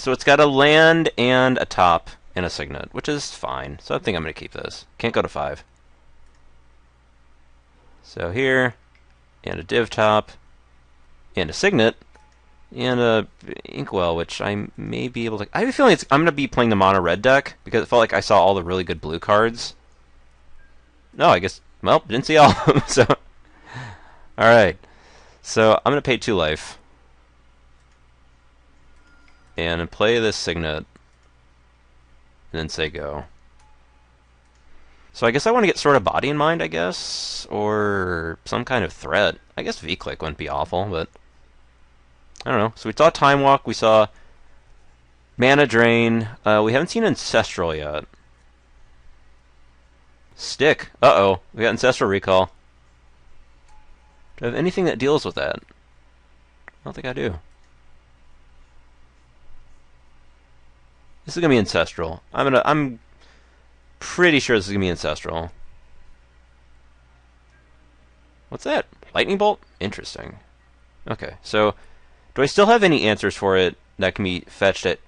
So it's got a land and a top and a signet, which is fine. So I think I'm going to keep this. Can't go to 5. So here, and a div top, and a signet, and a Inkwell, which I may be able to... I have a feeling I'm going to be playing the mono red deck, because it felt like I saw all the really good blue cards. No, I guess... Well, didn't see all of them, so... Alright. So, I'm going to pay 2 life. And play this signet. And then say go. So I guess I want to get sort of body in mind, I guess. Or some kind of threat. I guess V-Click wouldn't be awful, but... I don't know. So we saw Time Walk, we saw Mana Drain. We haven't seen Ancestral yet. Stick. Uh-oh. We got Ancestral Recall. Do I have anything that deals with that? I don't think I do. This is gonna be Ancestral. I'm pretty sure this is gonna be Ancestral. What's that? Lightning Bolt? Interesting. Okay, so do I still have any answers for it that can be fetched at,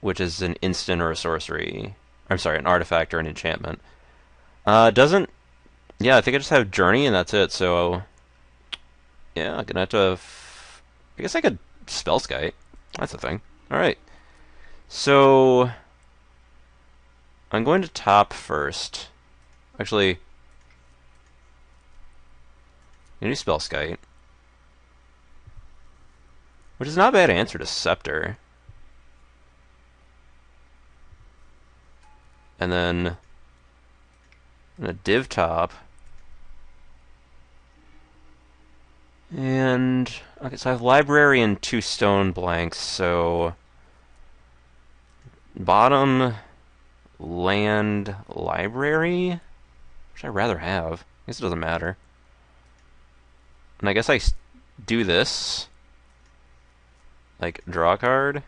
which is an instant or a sorcery? I'm sorry, an artifact or an enchantment. Doesn't... Yeah, I think I just have Journey and that's it, so... Yeah, I'm gonna have to... I guess I could Spellskite. That's the thing. Alright. So... I'm going to top first. Actually... I'm gonna do Spellskite. Which is not a bad answer to Scepter. And then... I'm gonna div top. And... Okay, so I have Library and 2 stone blanks, so... Bottom... Land... Library? Which I'd rather have. I guess it doesn't matter. And I guess I do this. Like, draw a card.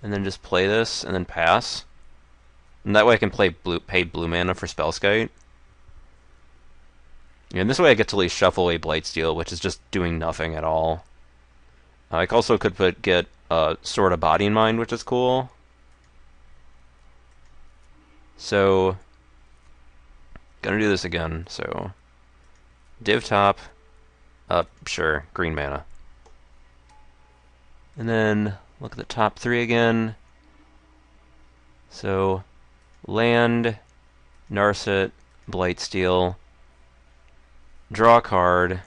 And then just play this, and then pass. And that way I can pay blue mana for Spellskite. And this way I get to at least shuffle away Blightsteel, which is just doing nothing at all. I also could get Sword of Body in Mind, which is cool. So, gonna do this again, so... Div top, sure, green mana. And then, look at the top 3 again. So, land, Narset, Blightsteel, draw a card.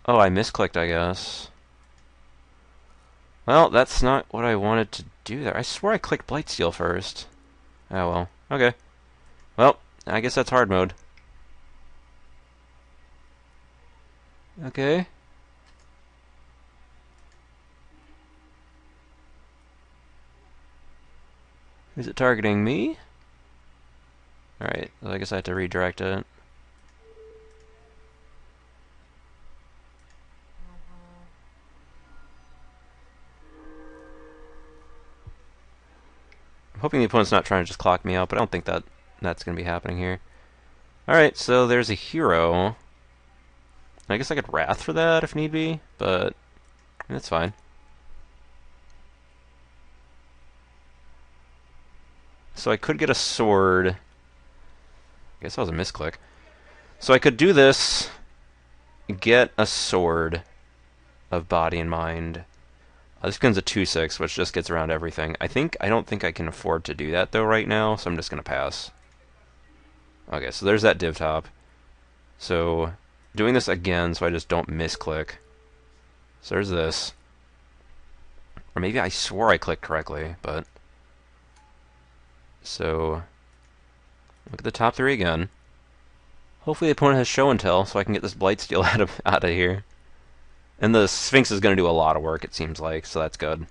Oh, I misclicked, I guess. Well, that's not what I wanted to do there. I swore I clicked Blightsteel first. Oh well. Okay. Well, I guess that's hard mode. Okay. Is it targeting me? Alright, well, I guess I have to redirect it. I'm hoping the opponent's not trying to just clock me out, but I don't think that's going to be happening here. Alright, so there's a hero. I guess I could Wrath for that if need be, but that's fine. So I could get a sword. I guess that was a misclick. So I could do this, get a sword of Body and Mind. This becomes a 2/6, which just gets around everything. I don't think I can afford to do that though right now, so I'm just gonna pass. Okay, so there's that div top. So doing this again, so I just don't misclick. So there's this. Or maybe I swore I clicked correctly, but so look at the top 3 again. Hopefully the opponent has show and tell, so I can get this Blightsteel out of here. And the Sphinx is going to do a lot of work, it seems like, so that's good.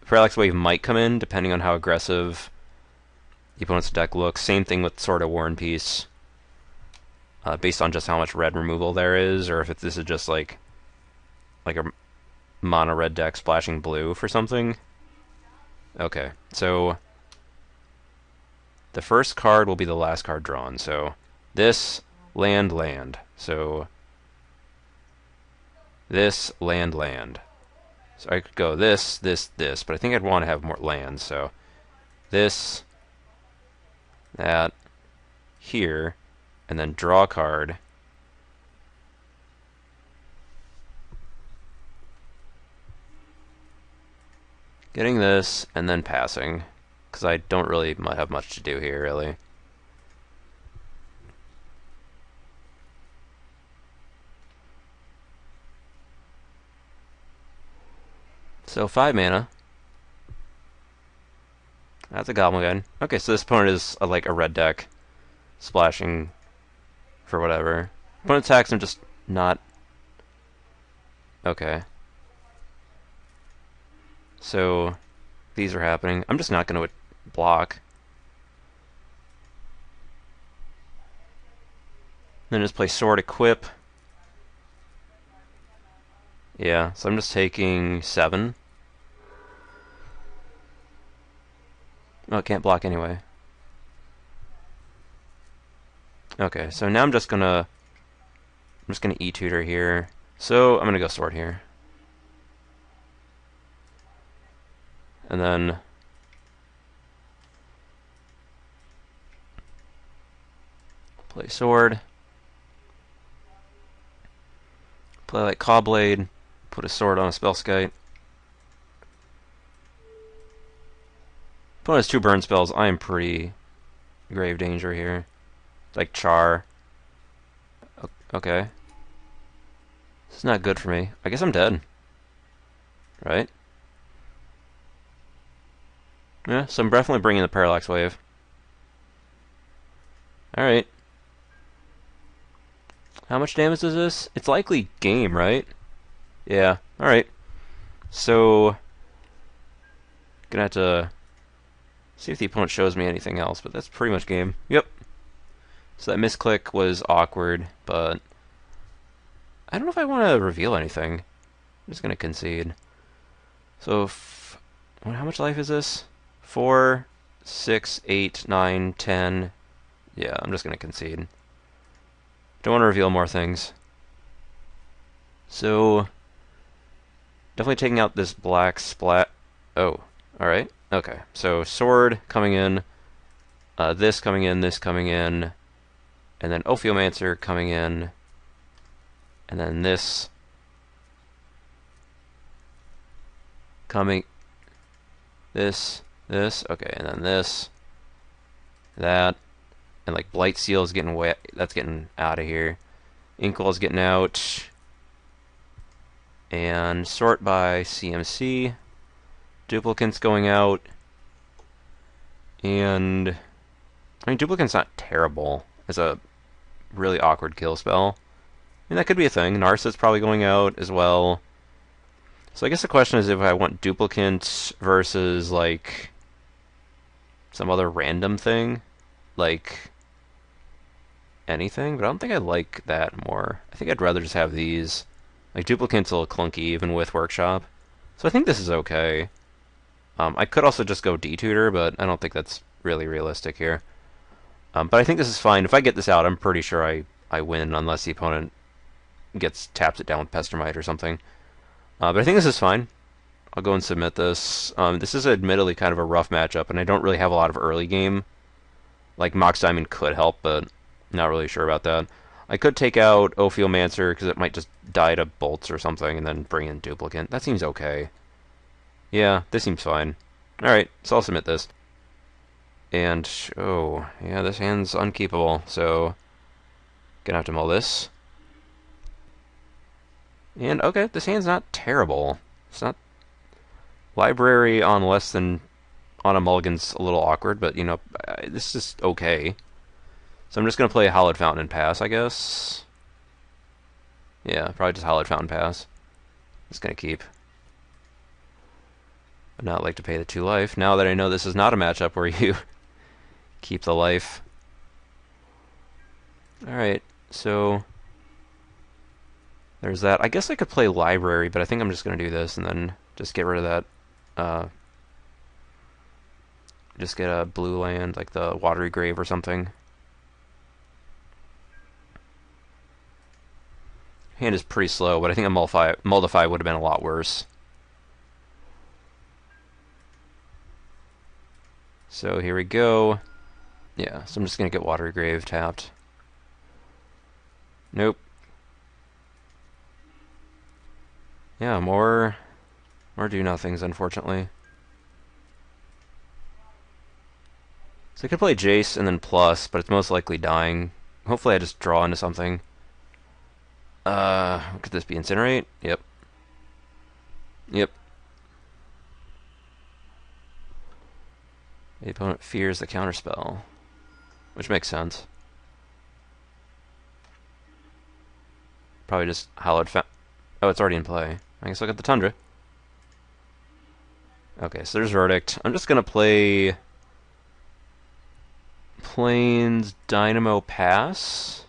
Parallax Wave might come in, depending on how aggressive the opponent's deck looks. Same thing with sort of War and Peace. Based on just how much red removal there is, or if this is just like a mono red deck splashing blue for something. Okay, so the first card will be the last card drawn. So this, land, land. So this, land, land. So I could go this, this, this, but I think I'd want to have more lands. So this, that, here, and then draw a card. Getting this, and then passing, because I don't really have much to do here, really. So 5 mana. That's a Goblin Guide. Okay, so this opponent is like a red deck, splashing for whatever. Opponent attacks, I'm just not... Okay. So, these are happening. I'm just not going to block. Then just play Sword Equip. Yeah, so I'm just taking 7. Oh, it can't block anyway. Okay, so now I'm just gonna E-Tutor here. So I'm gonna go Sword here. And then play Sword. Play like Cawblade. Put a sword on a Spellskite. Opponent has 2 burn spells. I am pretty grave danger here. Like Char. Okay. This is not good for me. I guess I'm dead. Right? Yeah, so I'm definitely bringing the Parallax Wave. Alright. How much damage is this? It's likely game, right? Yeah, alright. So, gonna have to see if the opponent shows me anything else, but that's pretty much game. Yep. So that misclick was awkward, but I don't know if I want to reveal anything. I'm just gonna concede. So, how much life is this? 4, 6, 8, 9, 10. Yeah, I'm just gonna concede. Don't want to reveal more things. So, definitely taking out this black splat. Oh, alright. Okay, so sword coming in, this coming in, this coming in, and then Ophiomancer coming in, and then this coming, this, okay, and then this, that, and like Blightsteel is getting wet, that's getting out of here. Inkwell is getting out. And sort by CMC. Duplicant's going out. And I mean, Duplicant's not terrible. It's a really awkward kill spell. I mean, that could be a thing. Narset's probably going out as well. So I guess the question is if I want Duplicant versus, like, some other random thing. Like, anything. But I don't think I like that more. I think I'd rather just have these. Like, Duplicant's a little clunky, even with Workshop. So I think this is okay. I could also just go D-Tutor, but I don't think that's really realistic here. But I think this is fine. If I get this out, I'm pretty sure I win, unless the opponent taps it down with Pestermite or something. But I think this is fine. I'll go and submit this. This is admittedly kind of a rough matchup, and I don't really have a lot of early game. Like, Mox Diamond could help, but not really sure about that. I could take out Ophiomancer, because it might just die to bolts or something, and then bring in Duplicant. That seems okay. Yeah, this seems fine. Alright, so I'll submit this. And, oh, yeah, this hand's unkeepable, so gonna have to mull this. And, okay, this hand's not terrible. It's not... Library on less than... on a mulligan's a little awkward, but, you know, this is okay. So I'm just gonna play a Hallowed Fountain and pass, I guess. Yeah, probably just Hallowed Fountain pass. Just gonna keep. I'd not like to pay the 2 life, now that I know this is not a matchup where you keep the life. Alright, so there's that. I guess I could play Library, but I think I'm just going to do this and then just get rid of that Just get a blue land, like the Watery Grave or something. Hand is pretty slow, but I think a Moldify would have been a lot worse. So here we go. Yeah, so I'm just going to get Watery Grave tapped. Nope. Yeah, more do-nothings, unfortunately. So I could play Jace and then plus, but it's most likely dying. Hopefully I just draw into something. Could this be Incinerate? Yep. Yep. The opponent fears the counterspell, which makes sense. Probably just Hallowed Fountain. Oh, it's already in play. I guess I'll get the Tundra. Okay, so there's Verdict. I'm just gonna play Plains Dynamo Pass.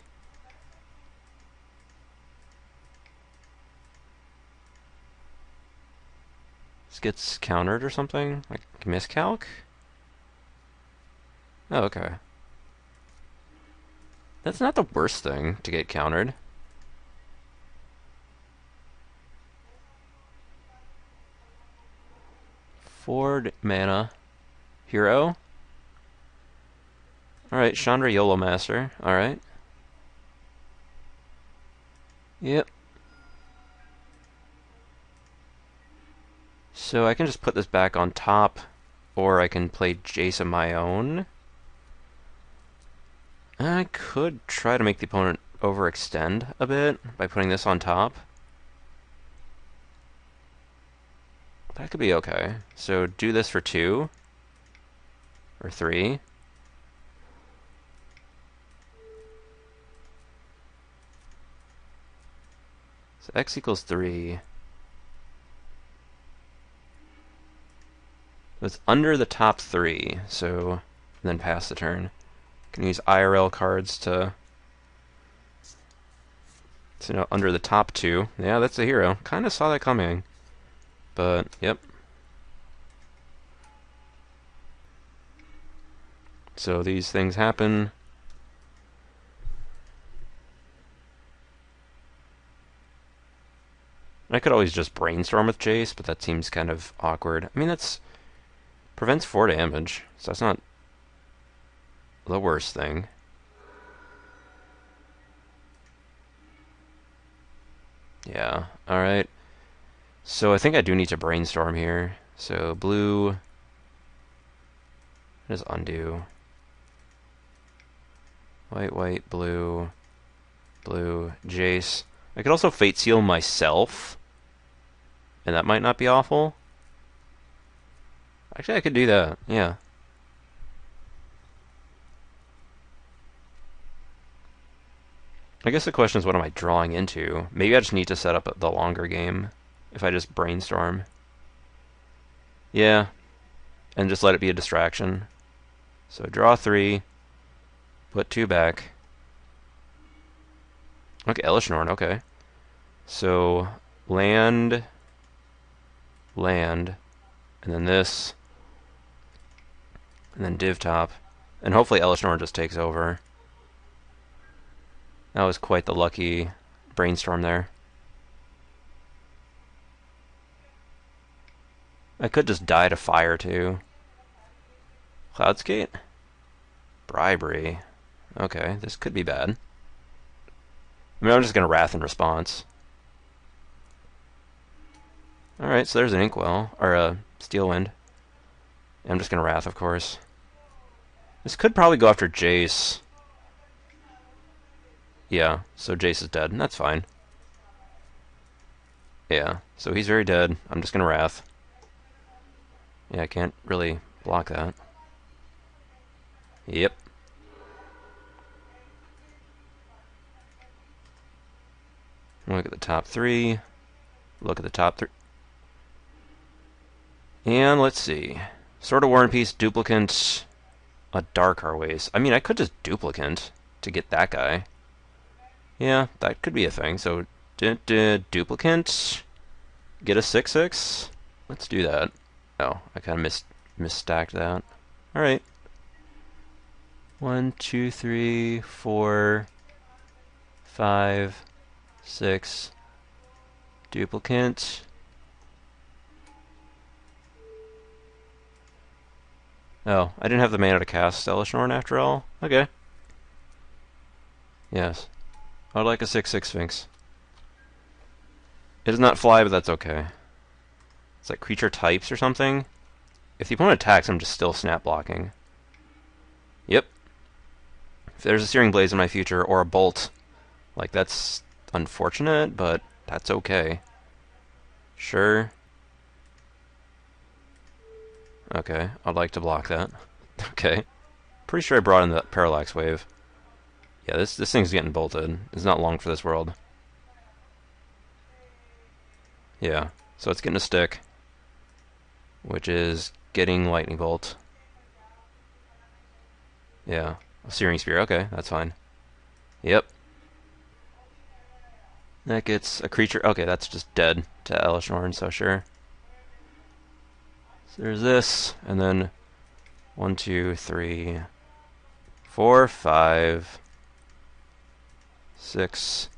This gets countered or something? Like miscalc? Oh, okay. That's not the worst thing to get countered. Ford mana. Hero. Alright, Chandra YOLO Master. Alright. Yep. So I can just put this back on top, or I can play Jace of my own. I could try to make the opponent overextend a bit by putting this on top. That could be okay. So do this for 2. Or 3. So X equals 3. It's under the top 3, so then pass the turn. Can use IRL cards to under the top 2. Yeah, that's a hero. Kind of saw that coming. But, yep. So these things happen. I could always just brainstorm with Jace, but that seems kind of awkward. I mean, that's prevents 4 damage, so that's not the worst thing. Yeah, alright. So I think I do need to brainstorm here. So blue. Just undo. White, white, blue. Blue, Jace. I could also Fate Seal myself. And that might not be awful. Actually, I could do that, yeah. I guess the question is, what am I drawing into? Maybe I just need to set up the longer game if I just brainstorm. Yeah, and just let it be a distraction. So draw 3, put 2 back. Okay, Elsh Norn, okay. So land, and then this, and then div top, and hopefully Elsh Norn just takes over. That was quite the lucky brainstorm there. I could just die to fire too. Cloudskate? Bribery. Okay, this could be bad. I mean, I'm just going to Wrath in response. Alright, so there's an Inkwell, or a Steelwind. I'm just going to Wrath, of course. This could probably go after Jace. Yeah, so Jace is dead, and that's fine. Yeah, so he's very dead. I'm just going to Wrath. Yeah, I can't really block that. Yep. Look at the top 3. Look at the top 3. And let's see. Sword of War and Peace, Duplicant, Adarkar Wastes. I mean, I could just Duplicant to get that guy. Yeah, that could be a thing. So, Duplicant, get a 6/6. Let's do that. Oh, I kind of misstacked that. Alright. 1, 2, 3, 4, 5, 6. Duplicant. Oh, I didn't have the mana to cast Elsh Norn after all? Okay. Yes. I would like a 6/6 Sphinx. It does not fly, but that's okay. It's like creature types or something. If the opponent attacks, I'm just still snap blocking. Yep. If there's a Searing Blaze in my future, or a Bolt, like, that's unfortunate, but that's okay. Sure. Okay, I'd like to block that. Okay. Pretty sure I brought in the Parallax Wave. Yeah, this thing's getting bolted. It's not long for this world. Yeah, so it's getting a stick, which is getting Lightning Bolt. Yeah, a Searing Spear. Okay, that's fine. Yep. That gets a creature. Okay, that's just dead to Elsh Norn, so sure. So there's this, and then 1, 2, 3, 4, 5, 6,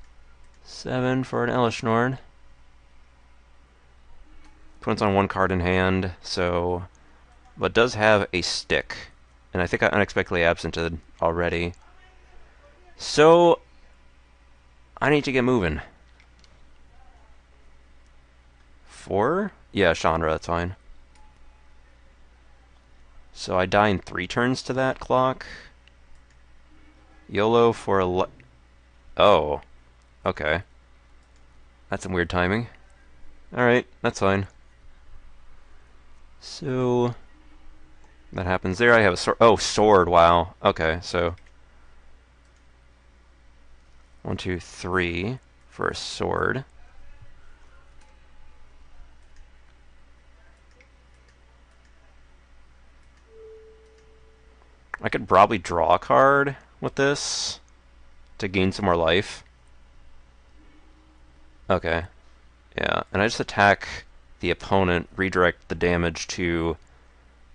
7 for an Elsh Norn. Opponent's on 1 card in hand, so... But does have a stick. And I think I unexpectedly absented already. So... I need to get moving. 4? Yeah, Chandra, that's fine. So I die in 3 turns to that clock. YOLO for a... Oh. Okay. That's some weird timing. Alright, that's fine. So... That happens there. I have a sword. Oh, sword, wow. Okay, so... 1, 2, 3 for a sword. I could probably draw a card with this to gain some more life. Okay. Yeah, and I just attack the opponent, redirect the damage to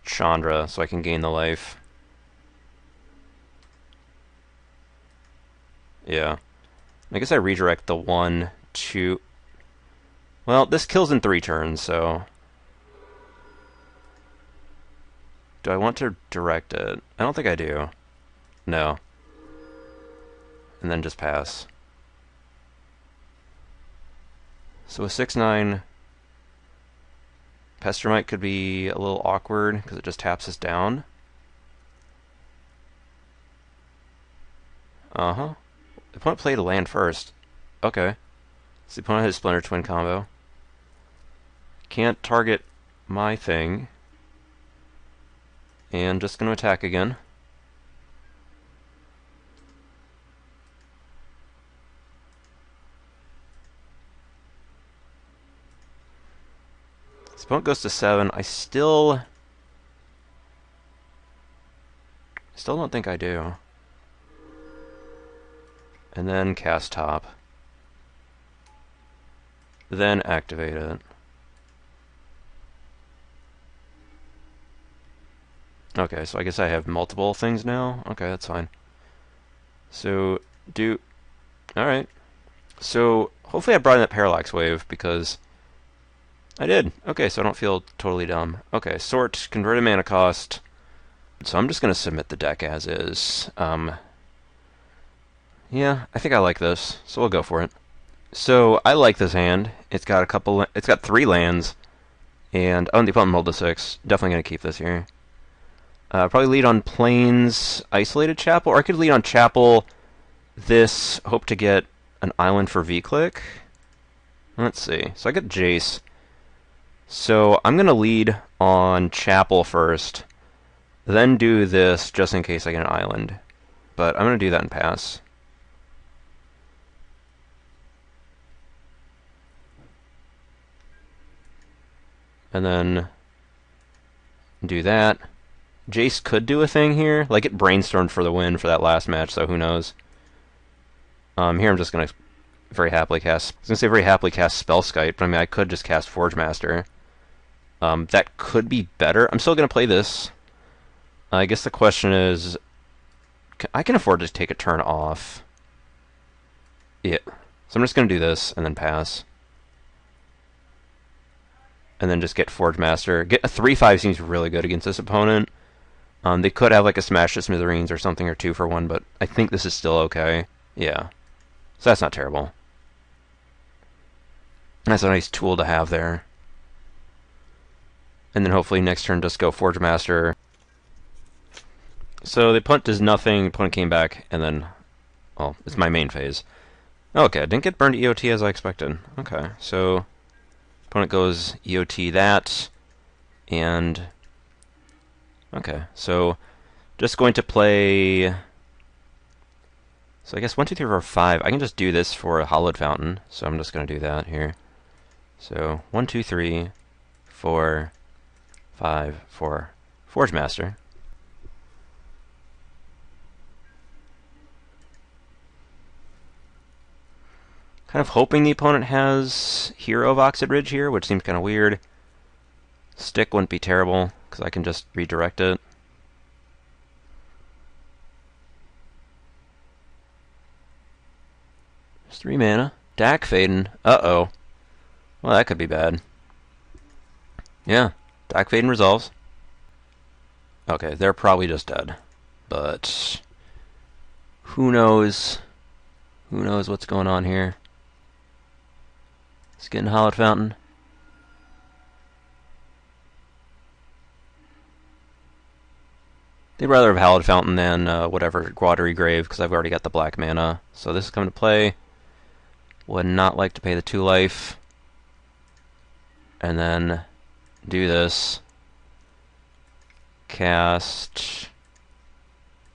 Chandra so I can gain the life. Yeah. I guess I redirect the 1, 2... Well, this kills in 3 turns, so... Do I want to direct it? I don't think I do. No. And then just pass. So a 6/9 Pestermite could be a little awkward because it just taps us down. Uh-huh. The opponent played a land first. Okay. So the opponent has Splinter Twin combo. Can't target my thing. And just going to attack again. This opponent goes to 7. I still don't think I do. And then cast top. Then activate it. Okay, so I guess I have multiple things now. Okay, that's fine. So, alright. So, hopefully I brought in that Parallax Wave, because I did. Okay, so I don't feel totally dumb. Okay, sort, converted mana cost. So I'm just going to submit the deck as is. Yeah, I think I like this, so we'll go for it. So, I like this hand. It's got 3 lands, and the opponent rolled a 6. Definitely going to keep this here. Probably lead on Plains Isolated Chapel, or I could lead on Chapel this, hope to get an island for V-Click. Let's see. So I get Jace. So I'm going to lead on Chapel first, then do this just in case I get an island. But I'm going to do that and pass. And then do that. Jace could do a thing here. Like, it brainstormed for the win for that last match, so who knows. Here I'm just going to very happily cast... I was going to say very happily cast Spellskite, but I mean, I could just cast Forgemaster. That could be better. I'm still going to play this. I guess the question is, I can afford to take a turn off. Yeah. So I'm just going to do this and then pass. And then just get Forgemaster. Get a 3/5 seems really good against this opponent. They could have like a Smash to Smithereens or something, or 2-for-1, but I think this is still okay. Yeah. So that's not terrible. That's a nice tool to have there. And then hopefully next turn just go Forgemaster. So the punt does nothing, opponent came back, and then, well, it's my main phase. Okay, I didn't get burned EOT as I expected. Okay, so opponent goes EOT that, and okay, so just going to play. So I guess 1, 2, 3, 4, 5. I can just do this for a Hallowed Fountain, so I'm just going to do that here. So 1, 2, 3, 4, 5 for Forgemaster. Kind of hoping the opponent has Hero of Oxid Ridge here, which seems kind of weird. Stick wouldn't be terrible, because I can just redirect it. Just 3 mana. Dak Faden. Uh-oh. Well, that could be bad. Yeah, Dak Faden resolves. Okay, they're probably just dead. But who knows? Who knows what's going on here? Let's get in Hallowed Fountain. They'd rather have Hallowed Fountain than whatever Watery Grave, because I've already got the black mana. So this is coming to play. Would not like to pay the 2 life. And then do this. Cast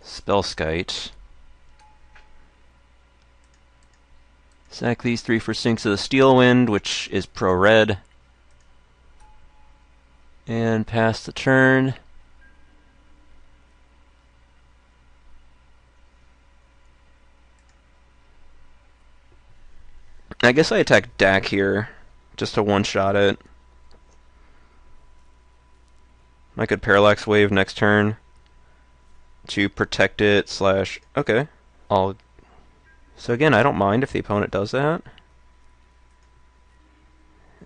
Spellskite. Sack these 3 for Sinks of the Steel Wind, which is pro-red. And pass the turn. I guess I attack Dak here, just to one-shot it. I could Parallax Wave next turn to protect it / okay, I'll. So again, I don't mind if the opponent does that.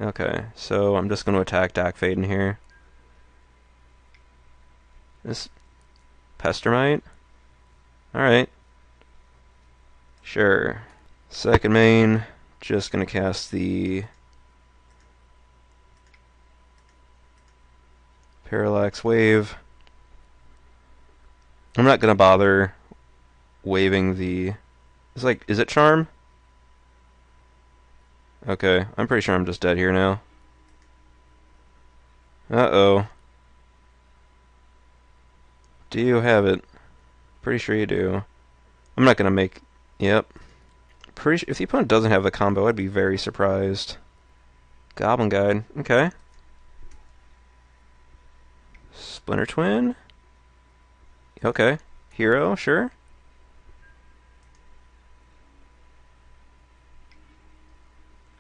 Okay, so I'm just going to attack Dak Faden here. This Pestermite? Alright. Sure. Second main, just going to cast the Parallax Wave. I'm not going to bother waving the. It's like, is it Charm? Okay, I'm pretty sure I'm just dead here now. Uh-oh. Do you have it? Pretty sure you do. I'm not gonna make. Yep. Pretty sure if the opponent doesn't have the combo, I'd be very surprised. Goblin Guide. Okay. Splinter Twin. Okay. Hero, sure.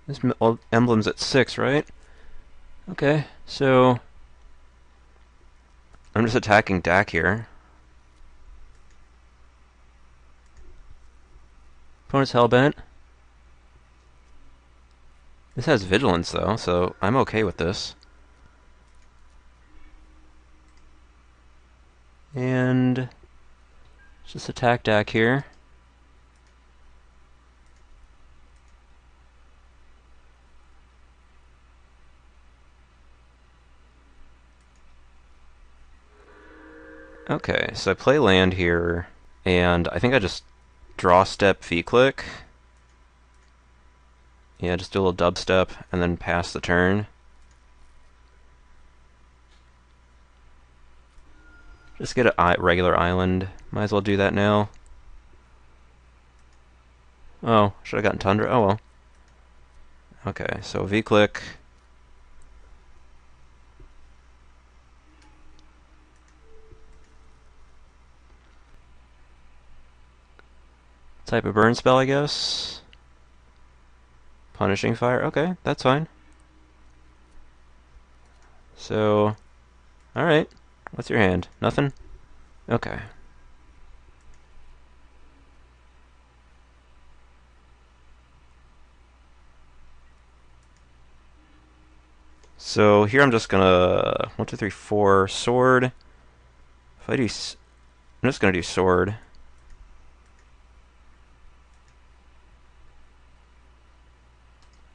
This emblem's at 6, right? Okay, so I'm just attacking Dak here. Opponent's Hellbent. This has Vigilance, though, so I'm okay with this. And just attack Dak here. Okay, so I play land here, and I think I just draw step V-click. Yeah, just do a little dubstep, and then pass the turn. Just get a regular island. Might as well do that now. Oh, should have gotten Tundra? Oh well. Okay, so V-click. Type of burn spell, I guess. Punishing Fire. Okay, that's fine. So, alright. What's your hand? Nothing? Okay. So here I'm just gonna 1, 2, 3, 4 sword. If I do, I'm just gonna do sword.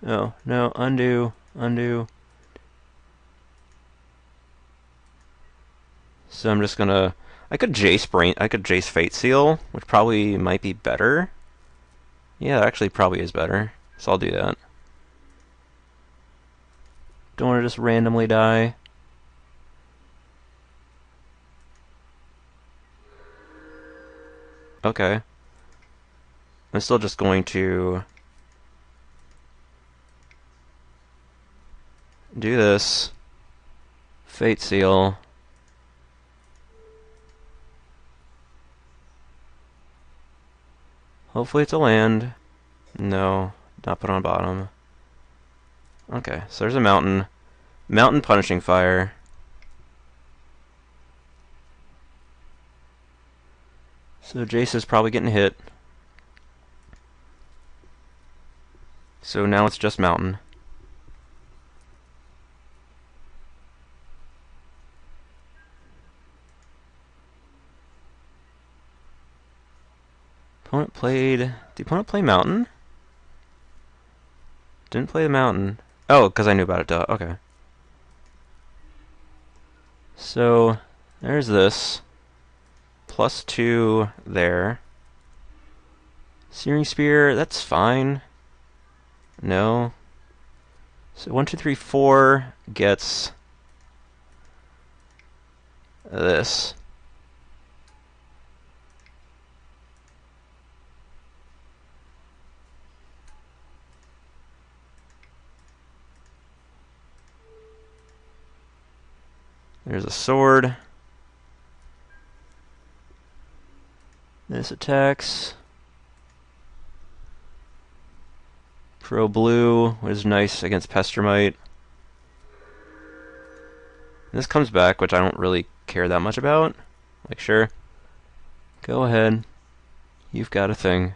Oh no, undo, undo. So I'm just gonna. I could Jace Fate Seal, which probably might be better. Yeah, actually probably is better. So I'll do that. Don't want to just randomly die. Okay. I'm still just going to do this. Fate Seal. Hopefully it's a land. No, not put on bottom. Okay, so there's a mountain. Mountain Punishing Fire. So Jace is probably getting hit. So now it's just mountain. Opponent played... Did the opponent play mountain? Didn't play the mountain. Oh, because I knew about it, duh. Okay. So, there's this. +2 there. Searing Spear, that's fine. No. So 1, 2, 3, 4 gets this. There's a sword. This attacks. Pro blue is nice against Pestermite. This comes back, which I don't really care that much about. Like, sure. Go ahead. You've got a thing.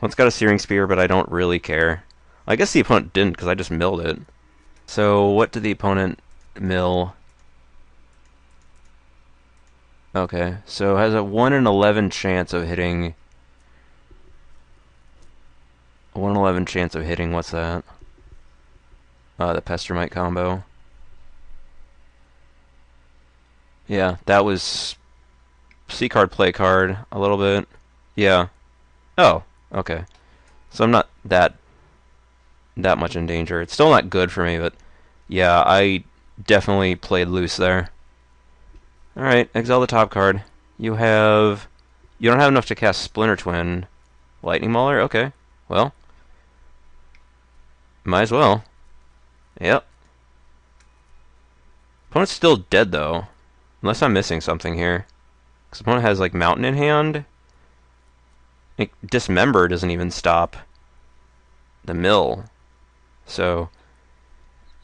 One's got a Searing Spear, but I don't really care. I guess the opponent didn't, because I just milled it. So, what did the opponent mill? Okay, so it has a 1 in 11 chance of hitting... 1 in 11 chance of hitting, what's that? The Pestermite combo. Yeah, that was... C card, play card, a little bit. Yeah. Oh, okay. So I'm not that much in danger. It's still not good for me, but... Yeah, I definitely played loose there. Alright, exile the top card. You don't have enough to cast Splinter Twin. Lightning Mauler? Okay. Well. Might as well. Yep. Opponent's still dead, though. Unless I'm missing something here. Because opponent has, like, Mountain in hand. Like, Dismember doesn't even stop the mill. So,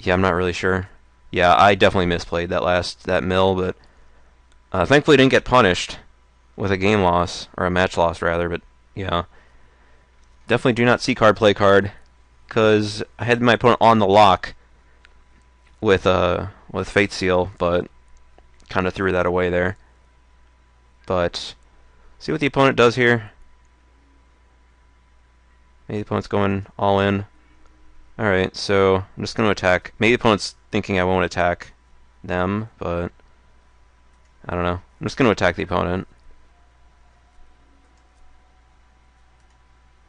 yeah, I'm not really sure. Yeah, I definitely misplayed that mill, but thankfully didn't get punished with a game loss, or a match loss, rather, but, yeah. Definitely do not see card, play card, because I had my opponent on the lock with Fate Seal, but kind of threw that away there. But, see what the opponent does here. Maybe the opponent's going all in. Alright, so I'm just going to attack. Maybe the opponent's thinking I won't attack them, but I don't know. I'm just going to attack the opponent.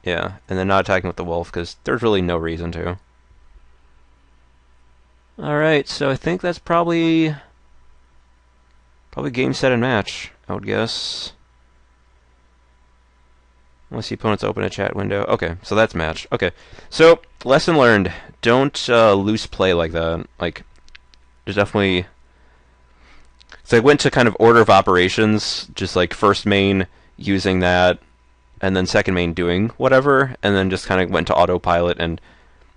Yeah, and then not attacking with the wolf, because there's really no reason to. Alright, so I think that's probably game, set, and match, I would guess. Unless the opponent's open a chat window. Okay, so that's match. Okay, so lesson learned. Don't loose play like that. Like, there's definitely... So I went to kind of order of operations, just like first main using that, and then second main doing whatever, and then just kind of went to autopilot, and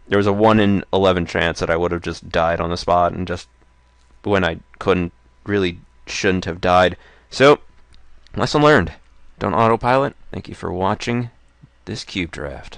there was a 1 in 11 chance that I would have just died on the spot, and just when I couldn't really shouldn't have died. So, lesson learned. Don't autopilot. Thank you for watching this cube draft.